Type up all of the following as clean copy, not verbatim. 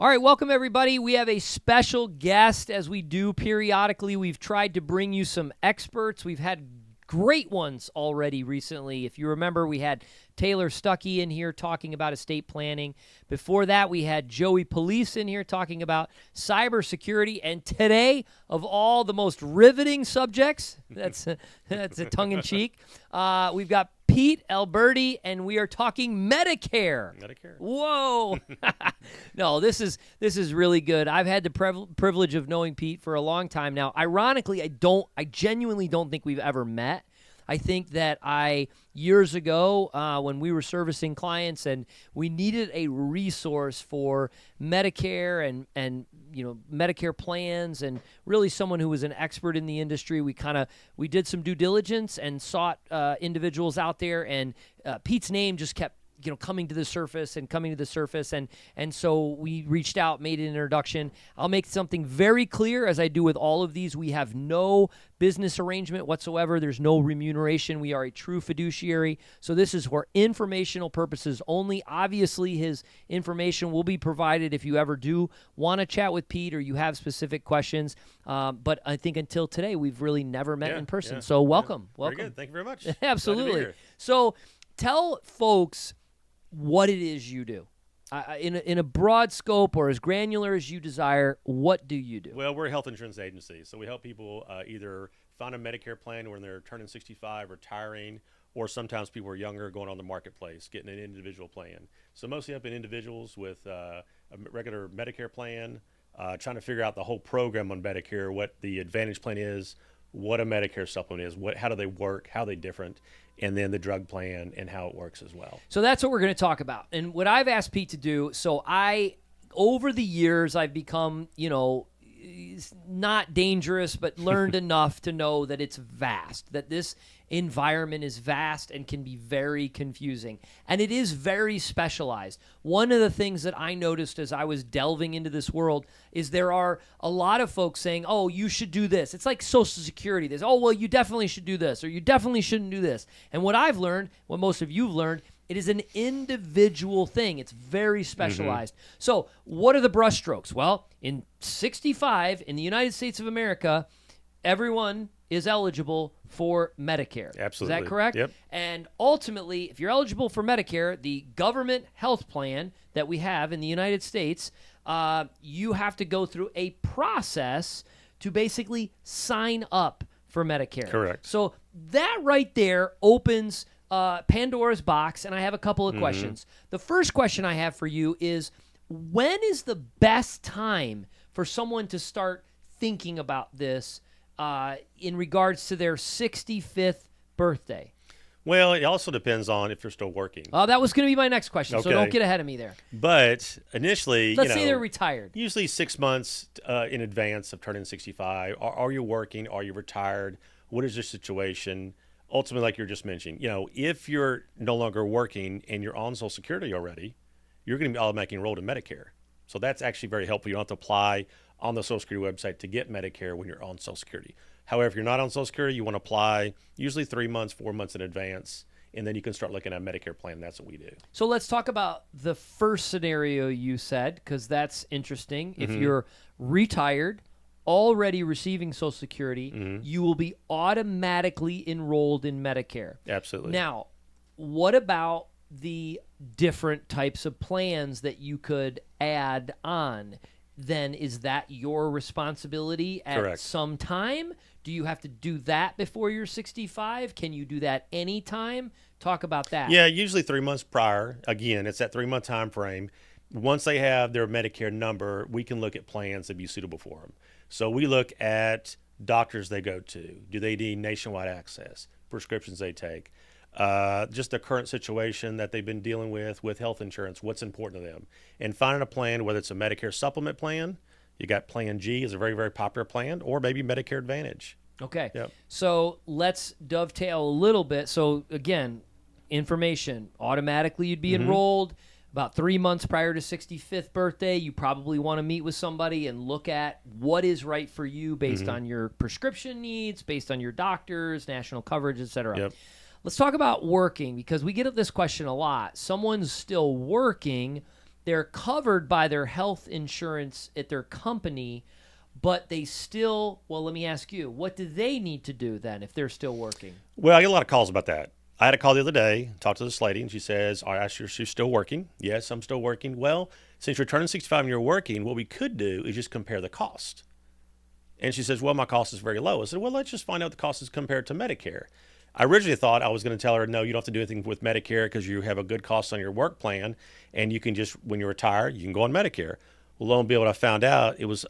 All right, welcome everybody. We have a special guest as we do periodically. We've tried to bring you some experts. We've had great ones already recently. If you remember, we had Taylor Stuckey in here talking about estate planning. Before that, we had Joey Police in here talking about cybersecurity. And today, of all the most riveting subjects, that's a tongue-in-cheek, we've got Pete Alberti, and we are talking Medicare. Whoa. No, this is really good. I've had the privilege of knowing Pete for a long time now. Ironically, I genuinely don't think we've ever met. I think that years ago, when we were servicing clients and we needed a resource for Medicare and Medicare plans and really someone who was an expert in the industry, we did some due diligence and sought individuals out there, and Pete's name just kept coming to the surface, and so we reached out, made an introduction. I'll make something very clear, as I do with all of these. We have no business arrangement whatsoever. There's no remuneration. We are a true fiduciary, so this is for informational purposes only. Obviously, his information will be provided if you ever do want to chat with Pete or you have specific questions, but I think until today, we've really never met in person, so welcome. Very good. Thank you very much. Absolutely. So tell folks what it is you do. In a broad scope or as granular as you desire, what do you do? Well, we're a health insurance agency, so we help people either find a Medicare plan when they're turning 65, retiring, or sometimes people are younger going on the marketplace, getting an individual plan. So mostly helping individuals with a regular Medicare plan, trying to figure out the whole program on Medicare, what the Advantage plan is, what a Medicare supplement is, how do they work, how are they different, and then the drug plan and how it works as well. So that's what we're going to talk about. And what I've asked Pete to do, over the years, I've become, not dangerous, but learned enough to know that it's vast, that this environment is vast and can be very confusing. And it is very specialized. One of the things that I noticed as I was delving into this world is there are a lot of folks saying, oh, you should do this. It's like Social Security. There's, oh, well, you definitely should do this, or you definitely shouldn't do this. And what I've learned, what most of you've learned, it is an individual thing. It's very specialized. Mm-hmm. So what are the brushstrokes? Well, in 65, in the United States of America, everyone is eligible for Medicare. Absolutely. Is that correct? Yep. And ultimately, if you're eligible for Medicare, the government health plan that we have in the United States, you have to go through a process to basically sign up for Medicare. Correct. So that right there opens Pandora's box, and I have a couple of questions. The first question I have for you is, when is the best time for someone to start thinking about this in regards to their 65th birthday? Well, it also depends on if they're still working. That was going to be my next question, so don't get ahead of me there. But initially, let's say they're retired. Usually 6 months in advance of turning 65. Are you working? Are you retired? What is your situation? Ultimately, like you were just mentioning, if you're no longer working and you're on Social Security already, you're going to be automatically enrolled in Medicare. So that's actually very helpful. You don't have to apply on the Social Security website to get Medicare when you're on Social Security. However, if you're not on Social Security, you want to apply usually 3 months, 4 months in advance, and then you can start looking at a Medicare plan. That's what we do. So let's talk about the first scenario you said, because that's interesting. If you're retired, already receiving Social Security, you will be automatically enrolled in Medicare. Absolutely. Now, what about the different types of plans that you could add on? Then is that your responsibility at Correct. some time? Do you have to do that before you're 65? Can you do that anytime? Talk about that. Yeah, usually 3 months prior. Again, it's that 3 month time frame. Once they have their Medicare number, we can look at plans that be suitable for them. So we look at doctors they go to. Do they need nationwide access? Prescriptions they take. Just the current situation that they've been dealing with health insurance, what's important to them. And finding a plan, whether it's a Medicare supplement plan, you got Plan G is a very, very popular plan, or maybe Medicare Advantage. Okay. Yep. So let's dovetail a little bit. So again, information, automatically you'd be enrolled. About 3 months prior to 65th birthday, you probably want to meet with somebody and look at what is right for you based on your prescription needs, based on your doctors, national coverage, et cetera. Yep. Let's talk about working, because we get this question a lot. Someone's still working. they're covered by their health insurance at their company, but they still, well, let me ask you, what do they need to do then if they're still working? Well, I get a lot of calls about that. I had a call the other day, talked to this lady, and she says, I asked her if she's still working. Yes, I'm still working. Well, since you're turning 65 and you're working, what we could do is just compare the cost. And she says, well, my cost is very low. I said, well, let's just find out the cost is compared to Medicare. I originally thought I was going to tell her, no, you don't have to do anything with Medicare because you have a good cost on your work plan, and you can just, when you retire, you can go on Medicare. Well, lo and behold, I found out it was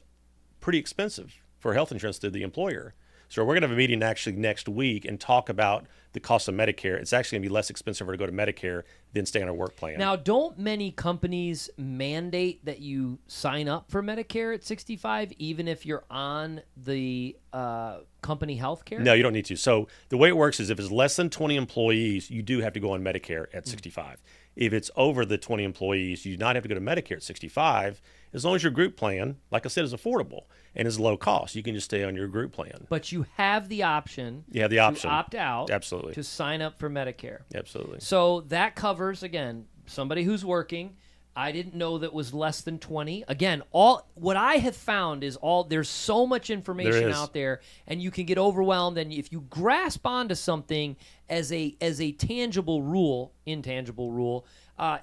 pretty expensive for health insurance to the employer. So we're going to have a meeting actually next week and talk about the cost of Medicare. It's actually going to be less expensive for her to go to Medicare than stay on a work plan. Now, don't many companies mandate that you sign up for Medicare at 65, even if you're on the company health care? No, you don't need to. So the way it works is if it's less than 20 employees, you do have to go on Medicare at 65. If it's over the 20 employees, you do not have to go to Medicare at 65, as long as your group plan, like I said, is affordable and is low cost. You can just stay on your group plan. But you have the option. You have the option to opt out. Absolutely. To sign up for Medicare. Absolutely. So that covers, again, somebody who's working. I didn't know that was less than 20. Again, what I have found is there's so much information out there, and you can get overwhelmed. And if you grasp onto something as a tangible rule, intangible rule,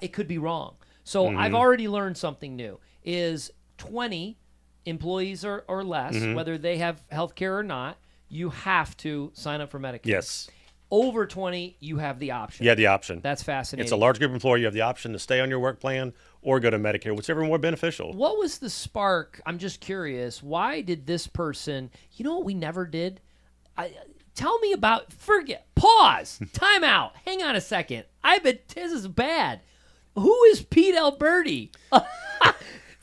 it could be wrong. So I've already learned something new. Is 20 employees or less, whether they have health care or not, you have to sign up for Medicare. Yes. Over 20, you have the option. You have the option. That's fascinating. It's a large group employer. You have the option to stay on your work plan or go to Medicare, whichever more beneficial. What was the spark? I'm just curious. Why did this person, you know what we never did? Tell me about, pause, time out, hang on a second. This is bad. Who is Pete Alberti?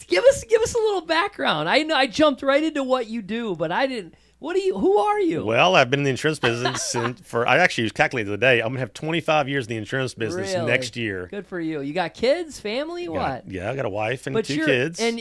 Give us a little background. I know I jumped right into what you do, but I didn't. Who are you? Well, I've been in the insurance business I actually was calculating today. I'm going to have 25 years in the insurance business next year. Good for you. You got kids, family, what? Yeah, I got a wife and two kids. And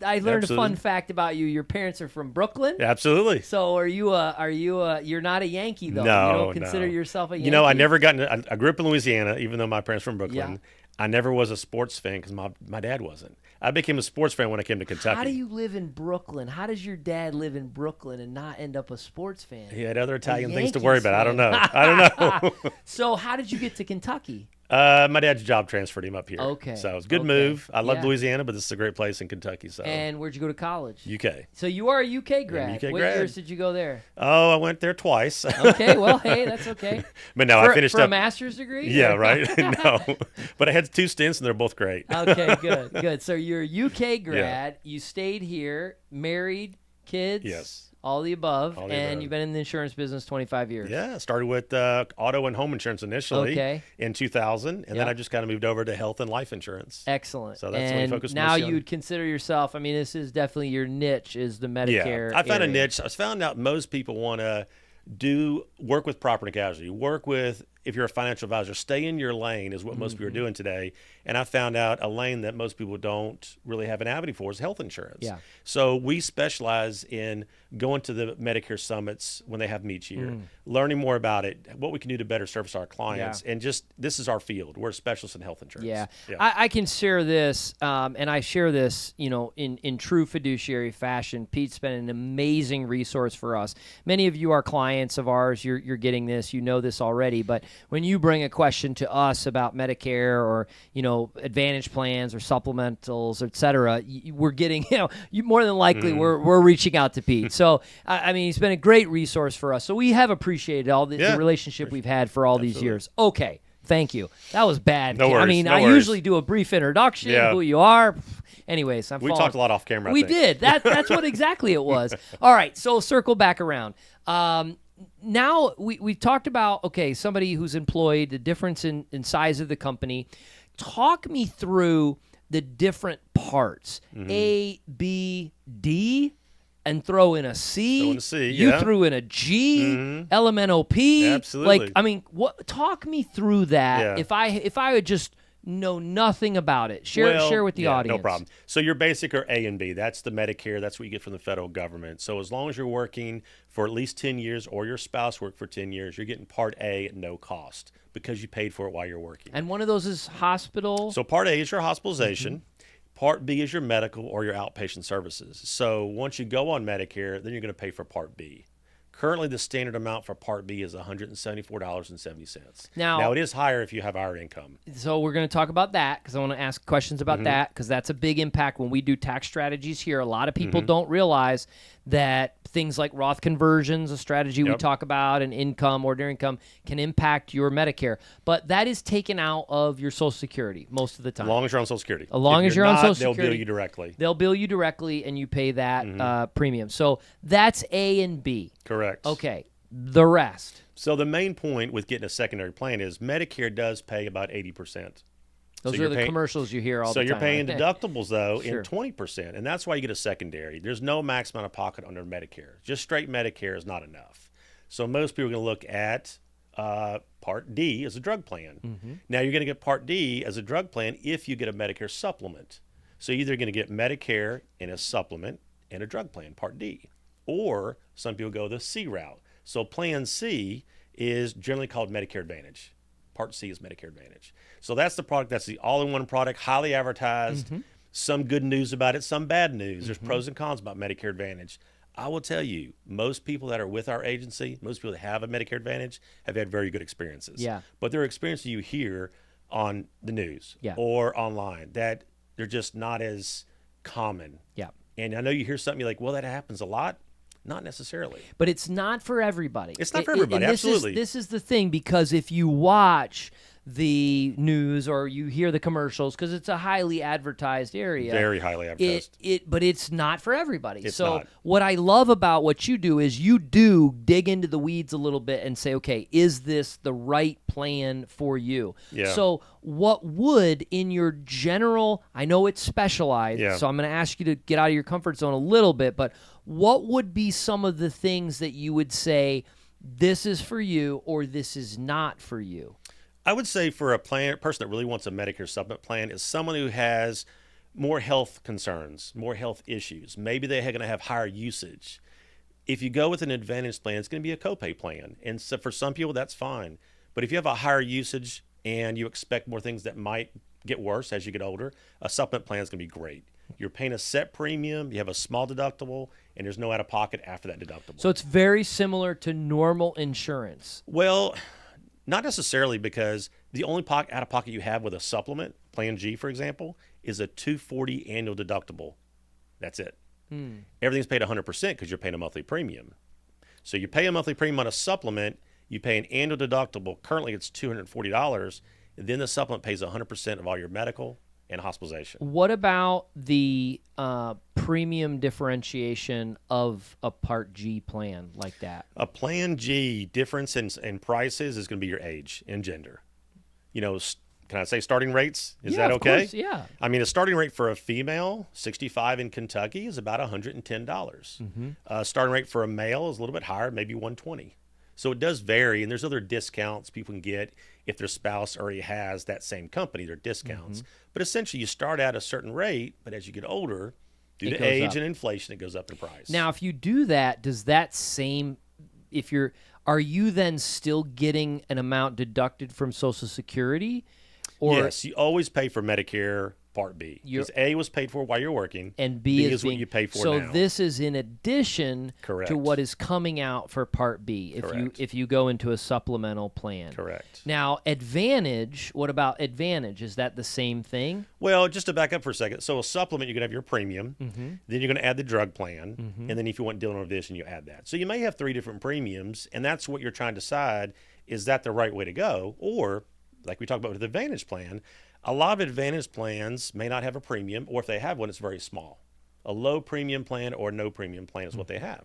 I learned a fun fact about you. Your parents are from Brooklyn. Absolutely. So you're not a Yankee though. No, you don't consider yourself a Yankee. You know, I never I grew up in Louisiana, even though my parents were from Brooklyn. Yeah. I never was a sports fan because my dad wasn't. I became a sports fan when I came to Kentucky. How do you live in Brooklyn? How does your dad live in Brooklyn and not end up a sports fan? He had other Italian things to worry about. I don't know. So how did you get to Kentucky? My dad's job transferred him up here. Okay. So it was a good move. I love Louisiana, but this is a great place in Kentucky. So. And where'd you go to college? UK. So you are a UK grad. UK what grad. years did you go there? Oh, I went there twice. Okay, well, hey, that's okay. But no, I finished for up. a master's degree? Yeah, right. No, but I had 2 stints, and they're both great. Okay, good. So you're a UK grad. You stayed here, married, kids. Yes. All the above, and you've been in the insurance business 25 years. Yeah, started with auto and home insurance initially in 2000, and then I just kind of moved over to health and life insurance. Excellent. So that's when I focused now most on. you'd consider yourself, I mean, this is definitely your niche, is the Medicare I found area. a niche. I found out most people want to work with property and casualty, work with, if you're a financial advisor, stay in your lane is what most people are doing today. And I found out a lane that most people don't really have an avenue for is health insurance. Yeah. So we specialize in going to the Medicare summits when they have them each year, learning more about it, what we can do to better service our clients, and just this is our field. We're specialists in health insurance. Yeah. I can share this, and I share this, in true fiduciary fashion. Pete's been an amazing resource for us. Many of you are clients of ours. You're getting this. You know this already, but when you bring a question to us about Medicare or Advantage plans or supplementals, et cetera, we're getting you more than likely we're reaching out to Pete. So I mean, he's been a great resource for us. So we have appreciated all the relationship we've had for all these years. Okay, thank you. That was bad. No worries, I mean, no I worries. usually do a brief introduction, who you are. Anyways, we talked a lot off camera. We did. That's what exactly it was. All right, so circle back around. Now we've talked about, somebody who's employed, the difference in size of the company. Talk me through the different parts, A, B, D, and throw in a C. Throw in a C, you threw in a G, LMNOP. Absolutely. Talk me through that. Yeah. If I would just know nothing about it, share with the audience. No problem. So your basic are A and B. That's the Medicare. That's what you get from the federal government. So as long as you're working for at least 10 years or your spouse worked for 10 years, you're getting Part A at no cost because you paid for it while you're working. And one of those is hospital. So Part A is your hospitalization. Part B is your medical or your outpatient services. So once you go on Medicare, then you're going to pay for Part B. Currently, the standard amount for Part B is $174.70. Now, it is higher if you have higher income. So we're going to talk about that because I want to ask questions about that because that's a big impact when we do tax strategies here. A lot of people don't realize that things like Roth conversions, a strategy we talk about, and income, ordinary income, can impact your Medicare. But that is taken out of your Social Security most of the time. As long as you're on Social Security. As long as you're on Social Security. They'll bill you directly. They'll bill you directly, and you pay that premium. So that's A and B. Correct. Okay. The rest. So the main point with getting a secondary plan is Medicare does pay about 80%. Those are the commercials you hear all the time. So you're paying deductibles, though, Sure. in 20%, and that's why you get a secondary. There's no max amount of pocket under Medicare. Just straight Medicare is not enough. So most people are going to look at Part D as a drug plan. Now, you're going to get Part D as a drug plan if you get a Medicare supplement. So you're either going to get Medicare in a supplement and a drug plan, Part D, or some people go the C route. So Plan C is generally called Medicare Advantage. Part C is Medicare Advantage. So that's the product. That's the all-in-one product, highly advertised. Some good news about it, some bad news. There's pros and cons about Medicare Advantage. I will tell you, most people that are with our agency, most people that have a Medicare Advantage have had very good experiences. Yeah. But there are experiences you hear on the news Yeah. or online that they're just not as common. Yeah. And I know you hear something, you're like, well, that happens a lot. Not necessarily. But it's not for everybody. It's not for everybody, absolutely. This is the thing, because if you watch the news or you hear the commercials, because it's a highly advertised area. Very highly advertised. But it's not for everybody. It's so not. What I love about what you do is you do dig into the weeds a little bit and say, okay, is this the right plan for you? Yeah. So what would, in your general, I know it's specialized, so I'm going to ask you to get out of your comfort zone a little bit, but what would be some of the things that you would say, this is for you or this is not for you? I would say for a person that really wants a Medicare supplement plan is someone who has more health concerns, more health issues. Maybe they're going to have higher usage. If you go with an Advantage plan, it's going to be a copay plan. And so for some people, that's fine. But if you have a higher usage and you expect more things that might get worse as you get older, a supplement plan is going to be great. You're paying a set premium, you have a small deductible, and there's no out-of-pocket after that deductible. So it's very similar to normal insurance. Well, not necessarily, because the only out-of-pocket you have with a supplement, Plan G, for example, is a $240 annual deductible. That's it. Everything's paid 100% because you're paying a monthly premium. So you pay a monthly premium on a supplement, you pay an annual deductible. Currently, it's $240. And then the supplement pays 100% of all your medical and hospitalization. What about the premium differentiation of a Part G plan like that? A Plan G difference in prices is going to be your age and gender. You know, can I say starting rates? Is that okay? Of course, yeah. I mean, a starting rate for a female, 65 in Kentucky, is about $110. Starting rate for a male is a little bit higher, maybe $120. So it does vary, and there's other discounts people can get if their spouse already has that same company, their discounts. But essentially, you start at a certain rate, but as you get older, due to age and inflation, it goes up in price. Now, if you do that, does that same, are you then still getting an amount deducted from Social Security? Or yes, you always pay for Medicare Part B. Because A was paid for while you're working, and B is what you pay for so now. this is in addition Correct. to what is coming out for Part B if you go into a supplemental plan. Correct. Now, Advantage, what about Advantage? Is that the same thing? Well, just to back up for a second. So a supplement, you're going to have your premium. Then you're going to add the drug plan. And then if you want dealing with this, and you add that. So you may have 3 different premiums, and that's what you're trying to decide, is that the right way to go? Or, like we talked about with the Advantage plan, a lot of Advantage plans may not have a premium, or if they have one, it's very small. A low premium plan or no premium plan is what they have.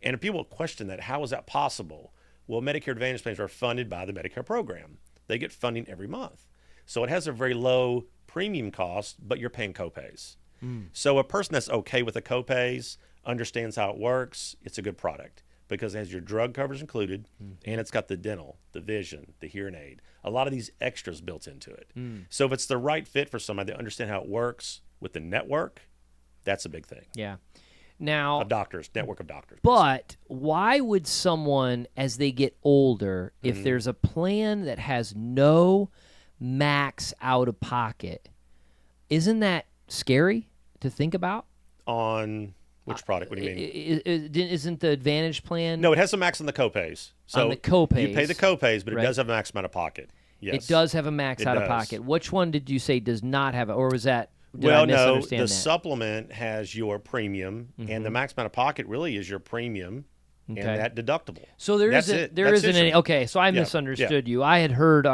And if people question that, how is that possible? Well, Medicare Advantage plans are funded by the Medicare program. They get funding every month. So it has a very low premium cost, but you're paying copays. So a person that's okay with the copays, understands how it works, it's a good product, because it has your drug coverage included, and it's got the dental, the vision, the hearing aid, a lot of these extras built into it. So if it's the right fit for somebody that understands how it works with the network, that's a big thing. Yeah. Now, Network of doctors. But why would someone, as they get older, if there's a plan that has no max out of pocket, isn't that scary to think about? On which product? What do you mean? Isn't the Advantage plan? No, it has a max on the copays. So on the copays. You pay the copays, but Right. it does have a max amount of pocket. Yes. It does have a max It out of does. pocket. Which one did you say does not have it, or was that? Did I Well, no, misunderstand the that? supplement has your premium, and the max amount of pocket really is your premium and that deductible. So there That's isn't it. there That's isn't it. any. Okay, so I Yeah, misunderstood you. I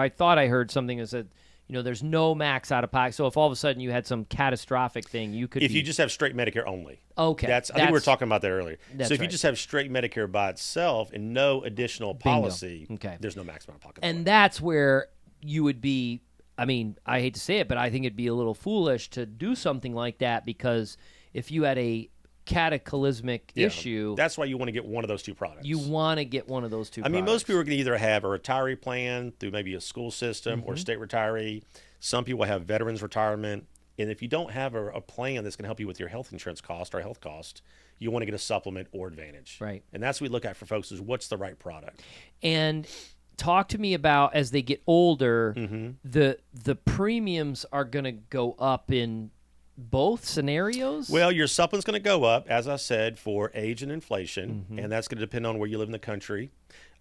thought I heard something that said, there's no max out of pocket. So if all of a sudden you had some catastrophic thing, you could. If you just have straight Medicare only. Okay, I think we were talking about that earlier. That's So if you right. just have straight Medicare by itself and no additional policy, Okay. there's no max amount of pocket. and that's where you would be. I mean, I hate to say it, but I think it'd be a little foolish to do something like that, because if you had a cataclysmic issue, that's why you want to get one of those two products. you want to get one of those two. I mean, most products. people are going to either have a retiree plan through maybe a school system or state retiree. Some people have veterans retirement. And if you don't have a plan that's going to help you with your health insurance cost or health cost, you want to get a supplement or Advantage. Right. And that's what we look at for folks is what's the right product. And talk to me about, as they get older, Mm-hmm. the premiums are going to go up in both scenarios? Well, your supplement's going to go up, as I said, for age and inflation, and that's going to depend on where you live in the country.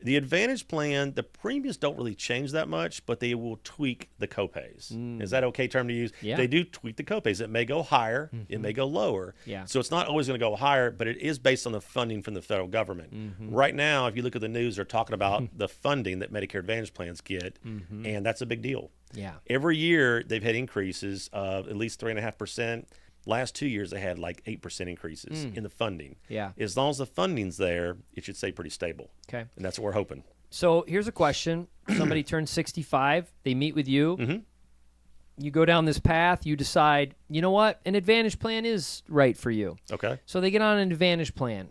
The Advantage plan, the premiums don't really change that much, but they will tweak the copays. Is that okay term to use? Yeah. They do tweak the copays. It may go higher, it may go lower. Yeah. So it's not always going to go higher, but it is based on the funding from the federal government. Right now, if you look at the news, they're talking about the funding that Medicare Advantage plans get, and that's a big deal. Yeah. Every year, they've had increases of at least 3.5%. Last 2 years, they had like 8% increases in the funding. Yeah. As long as the funding's there, it should stay pretty stable. Okay. And that's what we're hoping. So here's a question. Somebody turns 65. They meet with you. You go down this path. You decide, you know what? An Advantage plan is right for you. Okay. So they get on an Advantage plan.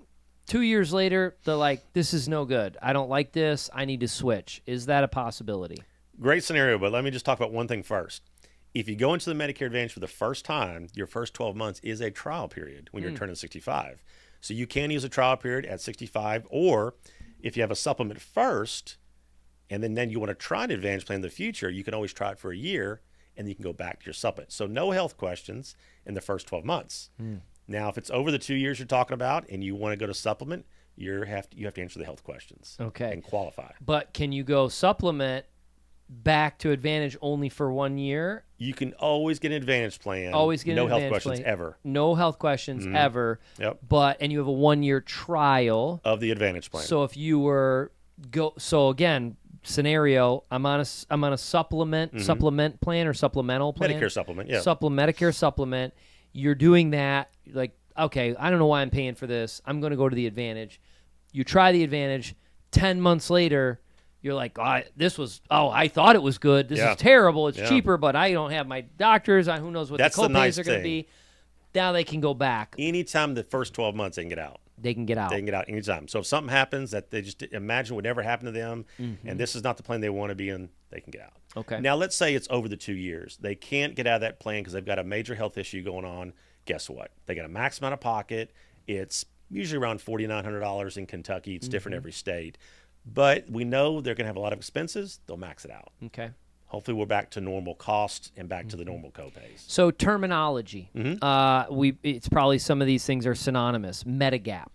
2 years later, they're like, this is no good. I don't like this. I need to switch. Is that a possibility? Great scenario, but let me just talk about one thing first. If you go into the Medicare Advantage for the first time, your first 12 months is a trial period when you're turning 65. So you can use a trial period at 65, or if you have a supplement first, and then you want to try an Advantage plan in the future, you can always try it for a year, and you can go back to your supplement. So no health questions in the first 12 months. Now, if it's over the 2 years you're talking about, and you want to go to supplement, you have to answer the health questions. Okay. And qualify. But can you go supplement back to Advantage only for 1 year? You can always get an Advantage plan. Always get no an health Advantage questions plan. ever No health questions ever. Yep. And you have a 1 year trial. of the Advantage plan. So if you were so again, scenario, I'm on a supplement plan or supplemental plan. Medicare supplement, yeah. Medicare supplement. You're doing that, like, okay, I don't know why I'm paying for this. I'm going to go to the Advantage. You try the Advantage. 10 months later, you're like, I thought it was good. This is terrible. It's cheaper, but I don't have my doctors. Who knows what That's the the copays nice are going to thing. be. Now they can go back. Anytime the first 12 months, they can get out. They can get out. They can get out anytime. So if something happens that they just imagine would never happen to them, and this is not the plan they want to be in, they can get out. Okay. Now, let's say it's over the 2 years. They can't get out of that plan because they've got a major health issue going on. Guess what? They got a max amount of pocket. It's usually around $4,900 in Kentucky. It's different every state. But we know they're going to have a lot of expenses. They'll max it out. Okay. Hopefully, we're back to normal costs and back to the normal copays. So terminology. It's probably some of these things are synonymous. Medigap.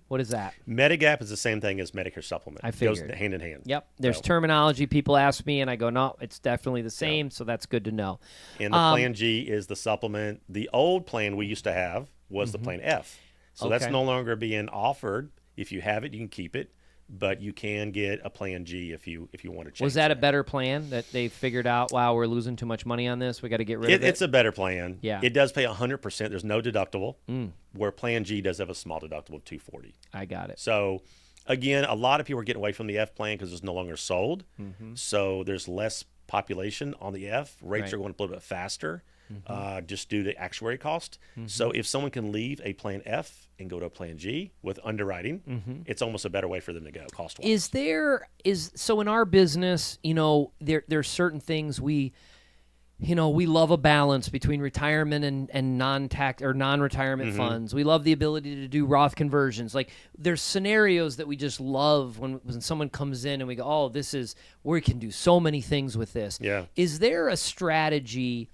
What is that? Medigap is the same thing as Medicare supplement. I It goes figured. hand in hand. Yep. There's So- terminology. People ask me, and I go, no, it's definitely the same. So that's good to know. And the Plan G is the supplement. The old plan we used to have was the Plan F. So that's Okay. no longer being offered. If you have it, you can keep it, but you can get a Plan G if you want to change. Was that a better plan that they figured out? Wow, we're losing too much money on this. We got to get rid of it. It's a better plan. Yeah. It does pay 100%. There's no deductible. Where Plan G does have a small deductible of $240. I got it. So, again, a lot of people are getting away from the F plan because it's no longer sold. So there's less population on the F. Rates Right. are going up a little bit faster, just due to actuary cost. So if someone can leave a Plan F and go to a Plan G with underwriting, it's almost a better way for them to go cost-wise. So in our business, there's certain things we love a balance between retirement and non-tax or non-retirement funds. We love the ability to do Roth conversions. Like there's scenarios that we just love when someone comes in and we go, we can do so many things with this. Yeah. Is there a strategy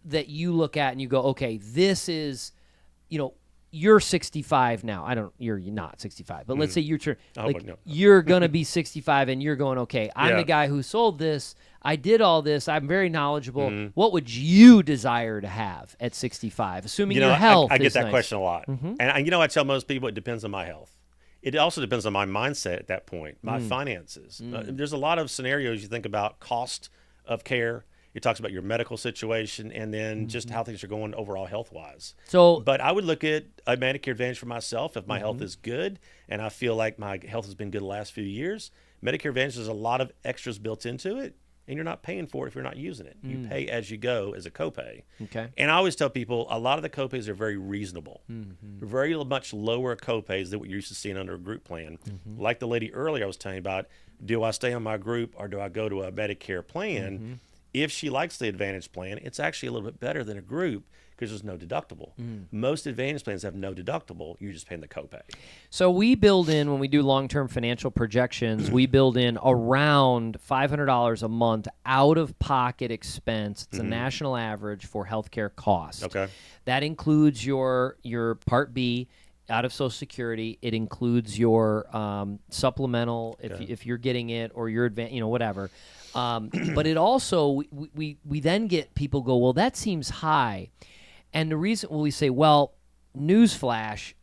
that you look at and you go, okay, this is, you're 65 now. You're not 65, but let's say you're going to be 65 and you're going, okay, I'm the guy who sold this. I did all this. I'm very knowledgeable. What would you desire to have at 65, assuming your health I get is that nice? question a lot. And I tell most people it depends on my health. It also depends on my mindset at that point, my finances. There's a lot of scenarios you think about cost of care. It talks about your medical situation and then just how things are going overall health-wise. But I would look at a Medicare Advantage for myself if my health is good and I feel like my health has been good the last few years. Medicare Advantage has a lot of extras built into it, and you're not paying for it if you're not using it. You pay as you go as a copay. Okay. And I always tell people a lot of the copays are very reasonable, very much lower copays than what you're used to seeing under a group plan. Like the lady earlier I was telling you about, do I stay on my group or do I go to a Medicare plan? If she likes the Advantage plan, it's actually a little bit better than a group because there's no deductible. Most Advantage plans have no deductible. You're just paying the copay. So we build in, when we do long-term financial projections, we build in around $500 a month out-of-pocket expense. It's a national average for healthcare cost. Okay. That includes your Part B out of Social Security. It includes your supplemental if you're getting it, or your whatever. But it also, we then get people go, well, that seems high. And the reason, we say, well, newsflash,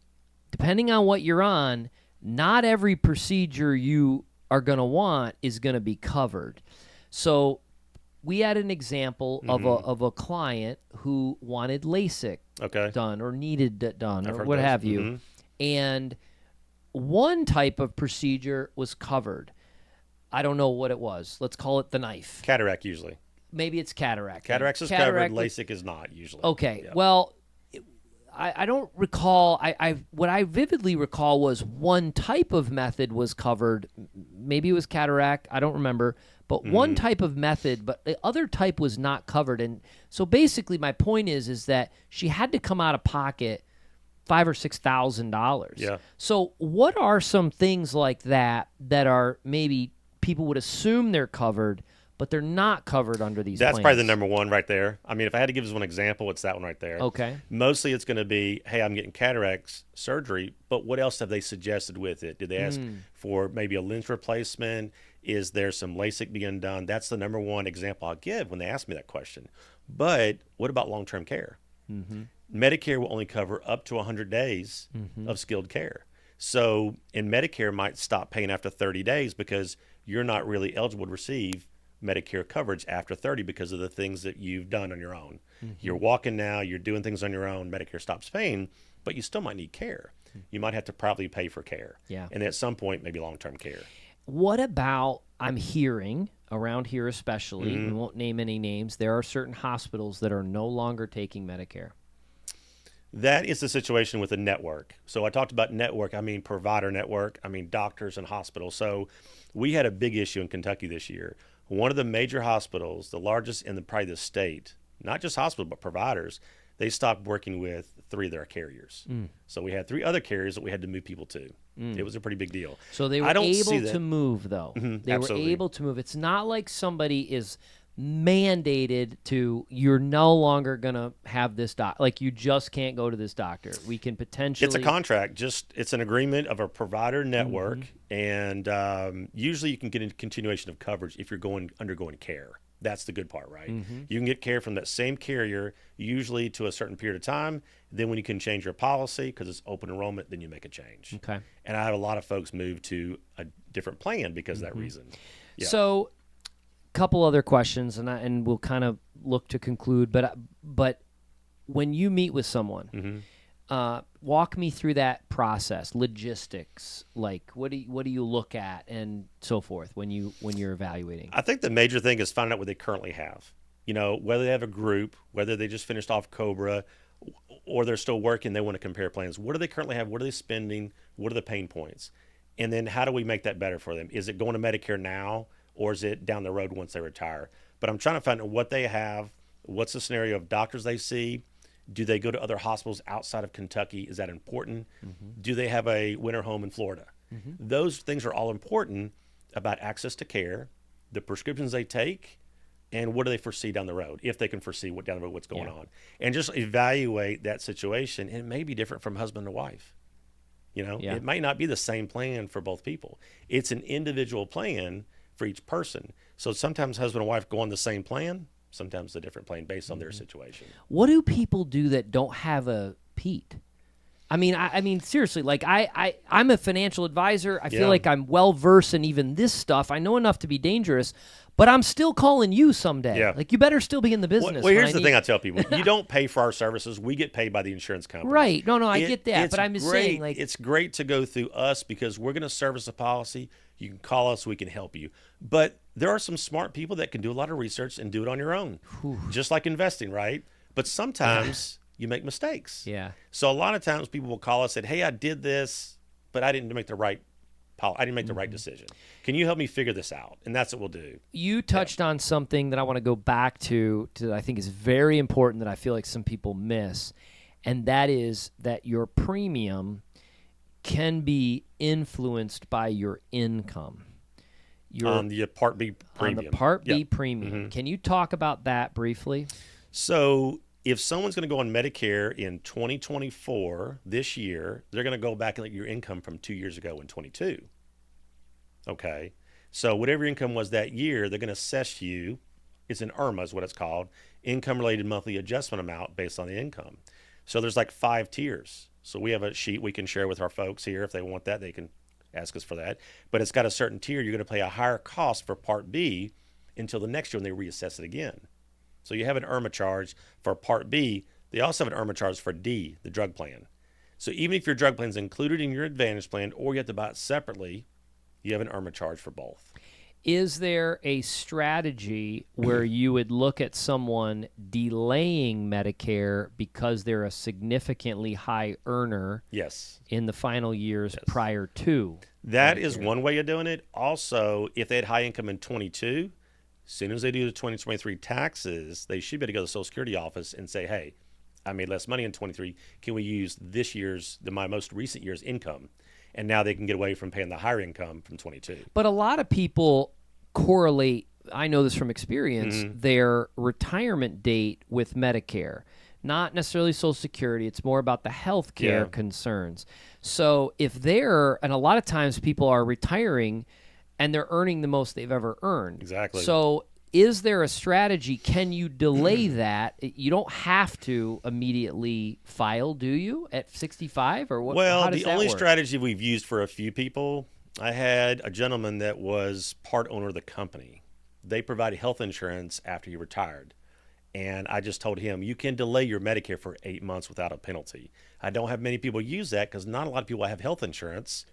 depending on what you're on, not every procedure you are going to want is going to be covered. So we had an example of a client who wanted LASIK done or needed it done or what have you. And one type of procedure was covered. I don't know what it was. Let's call it the knife. Cataract usually. Maybe it's cataract. Cataracts is covered. LASIK is not usually. Okay. Yeah. Well, I don't recall. What I vividly recall was one type of method was covered. Maybe it was cataract. I don't remember. But one type of method, but the other type was not covered. And so basically my point is that she had to come out of pocket $5,000 or $6,000. Yeah. So what are some things like that are maybe people would assume they're covered, but they're not covered under these plans? That's probably the number one right there. I mean, if I had to give us one example, it's that one right there. Okay. Mostly it's going to be, hey, I'm getting cataracts surgery, but what else have they suggested with it? Did they ask for maybe a lens replacement? Is there some LASIK being done? That's the number one example I'll give when they ask me that question. But what about long-term care? Medicare will only cover up to 100 days of skilled care. So, and Medicare might stop paying after 30 days because you're not really eligible to receive Medicare coverage after 30 because of the things that you've done on your own. You're walking now, you're doing things on your own, Medicare stops paying, but you still might need care. You might have to probably pay for care. Yeah. And at some point, maybe long-term care. What about, I'm hearing, around here especially, we won't name any names, there are certain hospitals that are no longer taking Medicare. That is the situation with the network. So I talked about network, I mean provider network, I mean doctors and hospitals. So we had a big issue in Kentucky this year. One of the major hospitals, the largest in probably the state, not just hospitals, but providers, they stopped working with 3 of their carriers. So we had 3 other carriers that we had to move people to. It was a pretty big deal. So they were able to move, though. They absolutely. were able to move. It's not like somebody is mandated to, you're no longer going to have this like you just can't go to this doctor. We can potentially... It's a contract. It's an agreement of a provider network, and usually you can get a continuation of coverage if you're undergoing care. That's the good part, right? You can get care from that same carrier, usually to a certain period of time. Then when you can change your policy, because it's open enrollment, then you make a change. Okay. And I have a lot of folks move to a different plan because of that reason. Yeah. So, couple other questions, and we'll kind of look to conclude. But when you meet with someone, walk me through that process, logistics. Like, what do you look at and so forth when you're evaluating? I think the major thing is finding out what they currently have. You know, whether they have a group, whether they just finished off COBRA, or they're still working, they want to compare plans. What do they currently have? What are they spending? What are the pain points? And then how do we make that better for them? Is it going to Medicare now, or is it down the road once they retire? But I'm trying to find out what they have. What's the scenario of doctors they see? Do they go to other hospitals outside of Kentucky? Is that important? Do they have a winter home in Florida? Those things are all important about access to care, the prescriptions they take, and what do they foresee down the road, if they can foresee what down the road what's going on, and just evaluate that situation. And it may be different from husband to wife. It might not be the same plan for both people. It's an individual plan for each person. So sometimes husband and wife go on the same plan, sometimes a different plan based on their situation. What do people do that don't have a Pete? I mean, seriously, like I'm a financial advisor. I feel like I'm well versed in even this stuff. I know enough to be dangerous, but I'm still calling you someday. Yeah. Like, you better still be in the business. Well, here's the thing I tell people. You don't pay for our services. We get paid by the insurance company. Right. No, I get that. But I'm just saying, like, it's great to go through us because we're going to service a policy. You can call us. We can help you. But there are some smart people that can do a lot of research and do it on your own, just like investing, right? But sometimes you make mistakes. Yeah. So a lot of times people will call us and say, hey, I did this, but I didn't make the right decision. Can you help me figure this out? And that's what we'll do. You touched on something that I want to go back to that I think is very important that I feel like some people miss, and that is that your premium can be influenced by your income. On the Part B premium. On the Part B premium. Mm-hmm. Can you talk about that briefly? So if someone's going to go on Medicare in 2024, this year, they're going to go back and look at your income from 2 years ago in 22. Okay. So whatever your income was that year, they're going to assess you. It's an IRMA is what it's called, income-related monthly adjustment amount based on the income. So there's like 5 tiers. So we have a sheet we can share with our folks here. If they want that, they can ask us for that. But it's got a certain tier. You're going to pay a higher cost for Part B until the next year when they reassess it again. So you have an IRMA charge for Part B. They also have an IRMA charge for D, the drug plan. So even if your drug plan is included in your Advantage plan or you have to buy it separately, you have an IRMA charge for both. Is there a strategy where you would look at someone delaying Medicare because they're a significantly high earner in the final years prior to That Medicare? Is one way of doing it. Also, if they had high income in 22, as soon as they do the 2023 taxes, they should be able to go to the Social Security office and say, hey, I made less money in 23. Can we use this year's, my most recent year's income? And now they can get away from paying the higher income from 22. But a lot of people correlate, I know this from experience, their retirement date with Medicare. Not necessarily Social Security. It's more about the health care concerns. So if and a lot of times people are retiring and they're earning the most they've ever earned. Exactly. So is there a strategy? Can you delay that? You don't have to immediately file, do you, at 65? Or what? Well, how does the that only work? strategy we've used for a few people, I had a gentleman that was part owner of the company. They provided health insurance after he retired. And I just told him, you can delay your Medicare for 8 months without a penalty. I don't have many people use that because not a lot of people have health insurance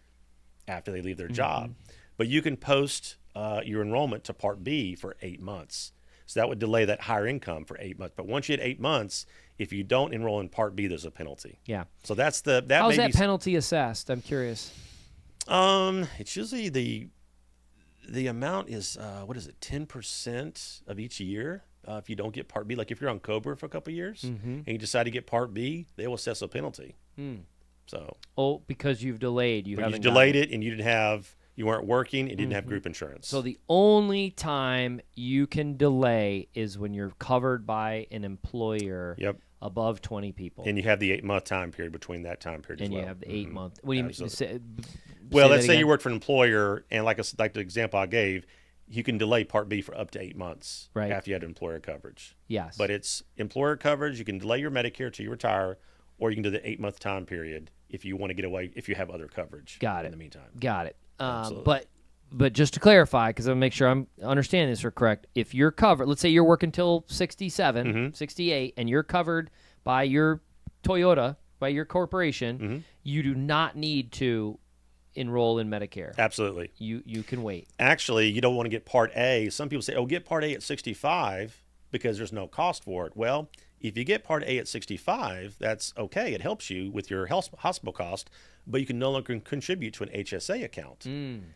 after they leave their job. But you can post your enrollment to Part B for 8 months. So that would delay that higher income for 8 months. But once you hit 8 months, if you don't enroll in Part B, there's a penalty. Yeah. So that's how's that penalty assessed? I'm curious. It's usually the amount is 10% of each year. If you don't get Part B, like if you're on COBRA for a couple of years and you decide to get Part B, they will assess a penalty. So because you've delayed, you delayed it, and you weren't working and didn't have group insurance. So the only time you can delay is when you're covered by an employer above 20 people. And you have the 8 month time period between that time period as well. And you have the 8 month. What do you mean? Well, let's say you work for an employer, and like the example I gave, you can delay Part B for up to 8 months after you had employer coverage. Yes. But it's employer coverage. You can delay your Medicare till you retire, or you can do the 8 month time period if you want to get away, if you have other coverage in the meantime. Got it. But just to clarify, because I want to make sure I'm understanding this correct, if you're covered, let's say you're working till 67, 68, and you're covered by your Toyota, by your corporation, you do not need to enroll in Medicare. Absolutely. You can wait. Actually, you don't want to get Part A. Some people say, get Part A at 65 because there's no cost for it. Well, if you get Part A at 65, that's okay. It helps you with your hospital cost, but you can no longer contribute to an HSA account.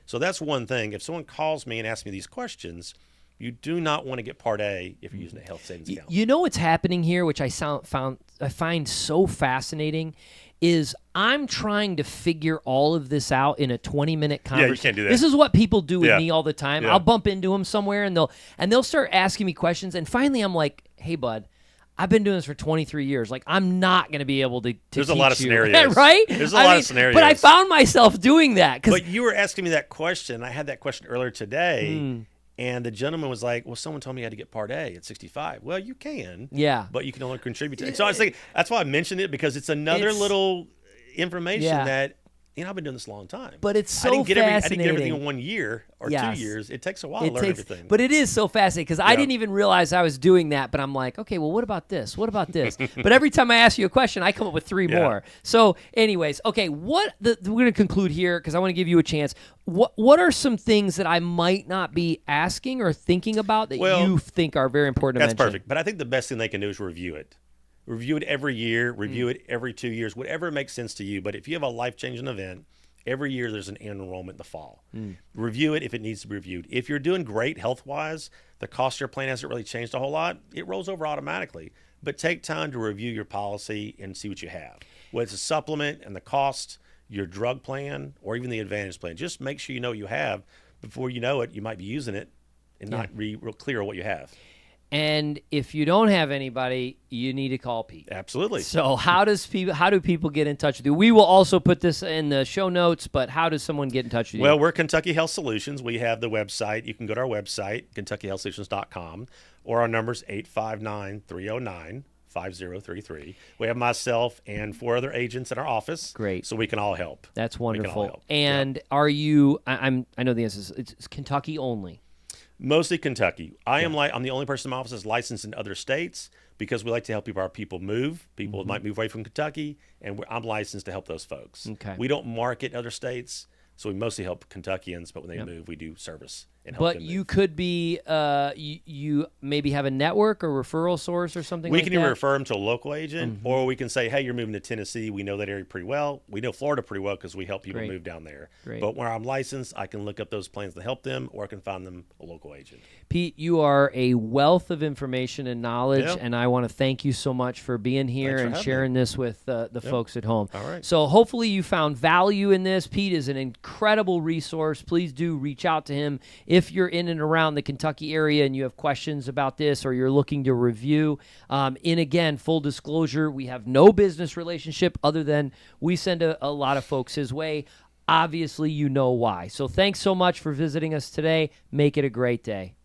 So that's one thing. If someone calls me and asks me these questions, you do not want to get Part A if you're using a health savings account. You know what's happening here, which I find so fascinating, is I'm trying to figure all of this out in a 20-minute conversation. Yeah, you can't do that. This is what people do with Yeah. me all the time. Yeah. I'll bump into them somewhere, and they'll start asking me questions, and finally I'm like, hey, bud, I've been doing this for 23 years. Like, I'm not going to be able to There's teach a lot of you. scenarios. Right? There's a lot of scenarios. But I found myself doing that. But you were asking me that question. I had that question earlier today, and the gentleman was like, well, someone told me I had to get Part A at 65. Well, you can. Yeah. But you can only contribute to it. So I was thinking, that's why I mentioned it, because it's another little information that, I've been doing this a long time. But it's so I didn't get fascinating. everything in 1 year or 2 years. It takes a while to learn everything. But it is so fascinating because I didn't even realize I was doing that. But I'm like, okay, well, what about this? What about this? But every time I ask you a question, I come up with three more. So, anyways, okay, we're going to conclude here because I want to give you a chance. What are some things that I might not be asking or thinking about that you think are very important to mention? That's perfect. But I think the best thing they can do is review it. Review it every year. Review it every 2 years, whatever makes sense to you. But if you have a life-changing event, every year there's an enrollment in the fall. Review it if it needs to be reviewed. If you're doing great health-wise, the cost of your plan hasn't really changed a whole lot, it rolls over automatically. But take time to review your policy and see what you have. Whether it's a supplement and the cost, your drug plan, or even the Advantage plan. Just make sure you know what you have. Before you know it, you might be using it and not be real clear on what you have. And if you don't have anybody, you need to call Pete. Absolutely. So how do people get in touch with you? We will also put this in the show notes, but how does someone get in touch with you? Well, we're Kentucky Health Solutions. We have the website. You can go to our website, KentuckyHealthSolutions.com, or our number's 859-309-5033. We have myself and 4 other agents in our office. Great. So we can all help. That's wonderful. We can all help. And are you? I know the answer is it's Kentucky only. Mostly Kentucky. I'm the only person in my office that's licensed in other states because we like to help our people move. People might move away from Kentucky, and I'm licensed to help those folks. Okay. We don't market other states, so we mostly help Kentuckians, but when they move, we do service and help But them you move. could be, you maybe have a network or referral source or something We like can that? either refer them to a local agent, or we can say, hey, you're moving to Tennessee. We know that area pretty well. We know Florida pretty well because we help people move down there. Great. But where I'm licensed, I can look up those plans to help them, or I can find them a local agent. Pete, you are a wealth of information and knowledge, Yeah. and I want to thank you so much for being here Thanks for and having sharing this with the folks at home. All right. So hopefully you found value in this. Pete is an incredible resource. Please do reach out to him if you're in and around the Kentucky area and you have questions about this or you're looking to review. And again, full disclosure, we have no business relationship other than we send a lot of folks his way. Obviously, you know why. So thanks so much for visiting us today. Make it a great day.